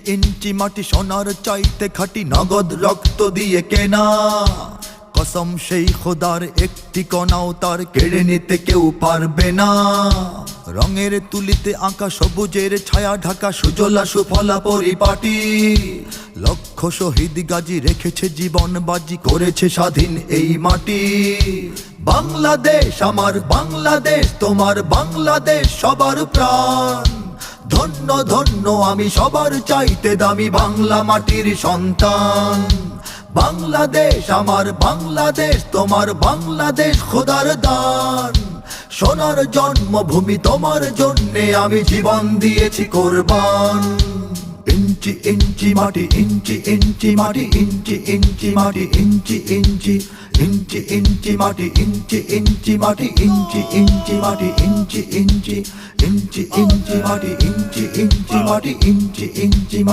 ইঞ্চি মাটি সোনার চাইতে খাঁটি, নগদ রক্ত দিয়ে কেনা। কসম সেই খোদার একটি কণাও তার কেড়ে নিতে কেউ পারবে না। রঙের তুলিতে আঁকা সবুজের ছায়া ঢাকা সুজলা সুফলা পরিপাটি। লক্ষ শহীদ গাজী রেখেছে জীবন বাজি, করেছে স্বাধীন এই মাটি। বাংলাদেশ আমার বাংলাদেশ, তোমার বাংলাদেশ সবার প্রাণ। ধন্য ধন্য আমি সবার চাইতে দামি বাংলা মাটির সন্তান। বাংলাদেশ আমার বাংলাদেশ, তোমার বাংলাদেশ খোদার দান। সোনার জন্মভূমি তোমার জন্যে আমি জীবন দিয়েছি কোরবান। ইঞ্চি ইঞ্চি মাটি, ইঞ্চি ইঞ্চি মাটি, ইঞ্চি ইঞ্চি মাটি, ইঞ্চি ইঞ্চি ইঞ্চি ইঞ্চি মাটি, ইঞ্চি ইঞ্চি মাটি, ইঞ্চি ইঞ্চি মাটি, ইঞ্চি ইঞ্চি ইঞ্চি ইঞ্চি মাটি, ইঞ্চি ইঞ্চি মাটি, ইঞ্চি ইঞ্চি